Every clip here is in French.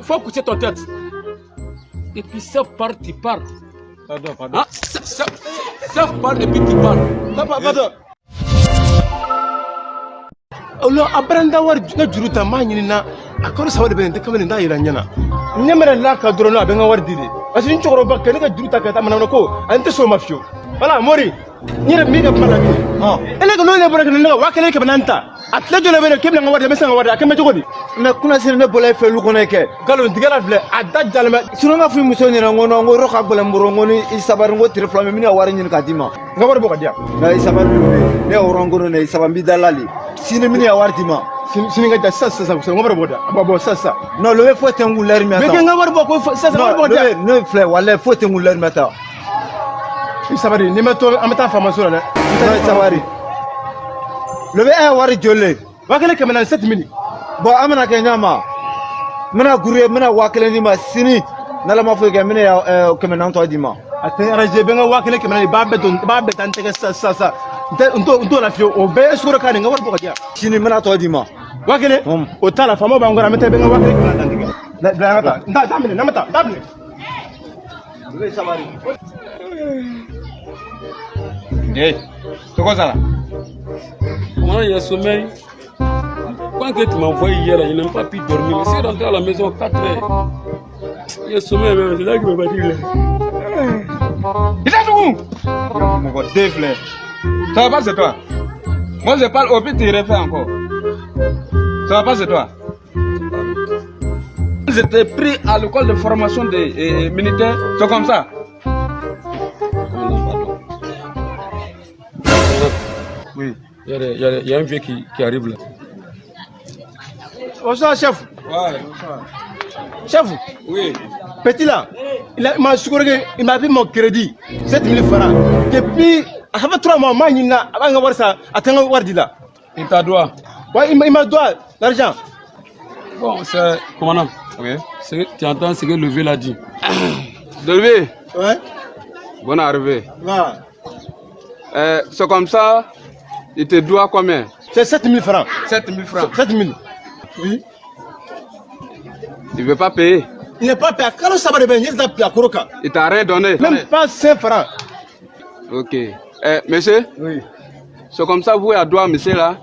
Faut coucher ton tête. Et puis ça part, tu parles. Pardon. Hein? Ça part et puis tu parles. Pardon. Allah abranda war na juruta ma nyina akoro sawade ben de kamene nda yira nyana nyamere la ka doro no be nga war dide asin choro bakke ne ka juruta ka tamana ko ante so mafio wala mori nyere mi ga mala mi ele ko no le bora ne wa kele ke bananta atle jole be ke nga war de mesa nga war akeme jogodi mais kuna sir ne bolay felu ko ne ke galo digala fle adda jalma sino nga fu muso ni ngono ngoro ka bole mboro ngoni isabar ngo tirflame mi war nyin ka dima nga war boko dia na isabar ne orongono ne isabambi dalali sini mini ya wartima sini nga sasa ngomre boda abo sasa no le faut tenguler mi ata be nga war boko sasa ngomre boda no fleur wala faut tenguler mi ata isabari ni meto amata formation la no isabari le be wari jolle wakele kamena 7 minutes bo amana ke nyama mena gure mena wakele ni ma sini nala ma fo ke mena ya kamena to dima ate raje be nga wakele kamena ba be tan tege sasa ndo la fio o be sura kan nga war boko dia sini mena to dima wakele o tala famo ba ngora meta be nga wakele kamena tan tege la ngata damne namata damne le isabari c'est quoi ça là? Comment il y a sommeil? Quand que tu m'envoies hier, je n'ai pas pu dormir. Je suis rentré à la maison 4 heures. Il y a sommeil même, c'est là qu'il m'a battu là. Il est où? Mon gars, déflé. Ça va pas, c'est toi? Moi, je parle au pire, tu refais encore. Ça va pas, c'est toi? J'étais pris à l'école de formation des militaires. C'est comme ça? Oui. Il y a un vieux qui arrive là. Bonsoir, chef. Ouais. Chef. Oui. Petit là, il m'a pris mon crédit, 7000 francs. Depuis, ça fait 3 mois, avant de voir ça, attends, voir là. Il t'a droit? Ouais, il m'a droit l'argent. Bon, c'est. Commandant. Oui. Tu entends ce que le vieux l'a dit. De lever? Ouais. Bonne arrivée. Voilà. C'est comme ça, il te doit combien? C'est 7000 francs. 7000 francs. 7000. Oui. Il veut pas payer? Il n'est pas payé. Quand ça va devenir, il t'a payé à Koroka. Il t'a rien donné? Même pas 5 francs. Ok. Monsieur? Oui. C'est comme ça, vous à droit, monsieur là.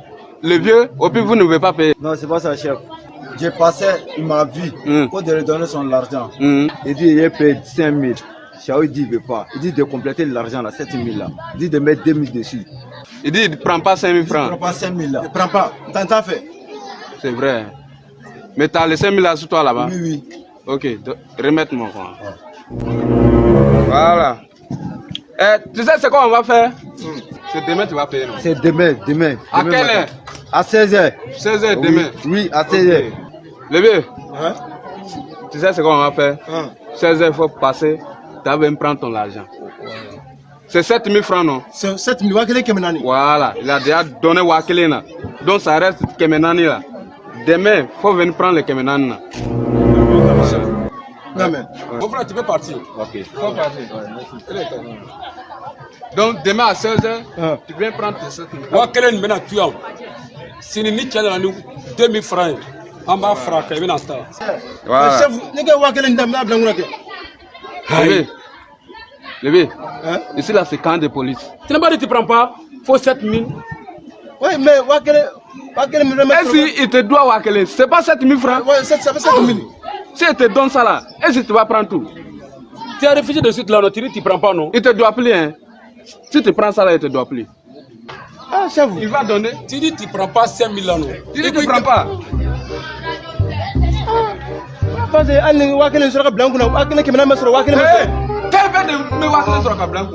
Le vieux, au pire, vous ne pouvez pas payer. non c'est pas ça chef j'ai passé il m'a vu pour de lui donner son argent il dit il est payé 5000. Chao dit il veut pas. Il dit de compléter l'argent là, 7000 là. Il dit de mettre 2000 dessus. Il dit il ne prend pas 5000 francs. Il ne prend pas 5000 là. Il ne prend pas. T'as fait. C'est vrai. Mais tu as les 5000 là sur toi là-bas? Oui, oui. Ok, remettre-moi quoi. Voilà. Tu sais ce qu'on va faire? C'est demain tu vas payer, non? C'est demain. À quelle heure? À 16h. 16h demain? Oui, à 16h. Le vieux, tu sais ce qu'on va faire? 16h il faut passer. Tu vas me prendre ton argent. C'est 7000 francs, non? C'est 7000 Wakele Kemenani. Voilà, il a déjà donné Wakele là. Donc ça reste Kemenani là. Demain, il faut venir prendre le Kemenani là. Amen. Mon frère, tu peux partir. Ok. Faut partir. Donc demain à 16h, tu viens prendre tes 7000 francs. Wakele ni mena tuya. Sini ni tiens dans nous 2000 francs. En bas francs, il vient en temps. Voilà. Chef, les gars Wakele Ndamna Blangounake. Levé. Ici là c'est camp de police. Tu n'as pas dit que tu ne prends pas? Faut 7000. Oui, mais Wakele me remet. Et si il te doit Wakele, c'est pas 7000 francs? Ouais, ça fait 7000. Si il te donne ça là, et si tu vas prendre tout? Tu es réfugié de suite là, tu ne prends pas non? Il te doit plus, hein? Si tu prends ça là, il te doit plus. Ah, chef. Il va donner. Tu dis que tu ne prends pas 5000 là non? Tu dis que tu ne prends pas? Parce que Ali Wakele sera Blangouna, Wakele Kemena Masro, Wakele Masro. Quel fait de me Wakele sur le blanc?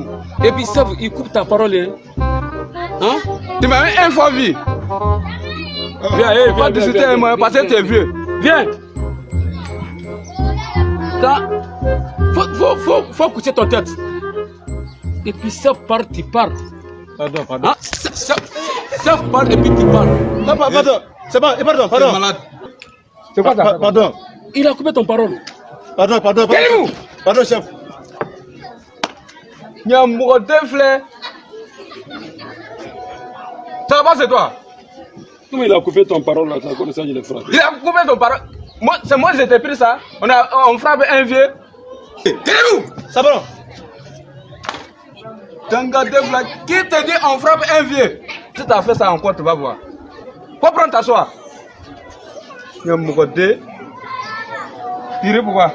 Et puis ça, il coupe ta parole. Hein? Tu m'as mis un fois vu. Viens, Pas discuter avec moi parce que tu es vieux. Viens. Faut coucher ton tête. Et puis ça part, tu parles. Pardon. Hein? Ça part et puis tu parles. Non, pardon. C'est bon, pardon. Tu es malade. C'est quoi ça? Pardon. Il a coupé ton parole. Pardon. Quel Pardon, chef. Il y a un mot de fleur. Ça va, c'est toi? Comment il a coupé ton parole là, comme ça, il est frappé. Il a coupé ton parole. C'est moi, j'ai pris ça. On frappe un vieux. Tirez-vous! Sabron. Tanga Devla, qui te dit on frappe un vieux? Si tu as fait ça encore, tu vas voir. Faut prendre ta soie. Il y a mon côté. Tirez pourquoi?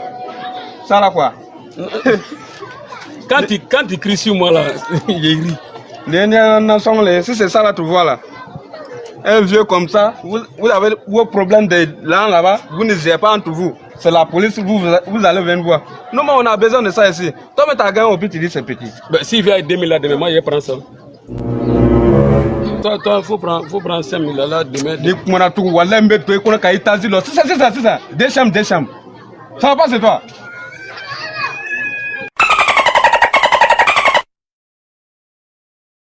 Ça là quoi? Quand il crie sur moi là, il rit. Si c'est ça là, tu vois là. Un vieux comme ça, vous avez vos problèmes de là-bas, vous ne gérez pas entre vous. C'est la police, vous allez venir voir. Nous, on a besoin de ça ici. Toi, tu as gagné au petit, tu dis c'est petit. S'il vient avec 2000 là demain, moi je prends ça. Toi, faut prendre 5000 là demain. Dis qu'on a tout, on a tout, on a tout, c'est ça. Des chambres. Ça va pas, c'est toi.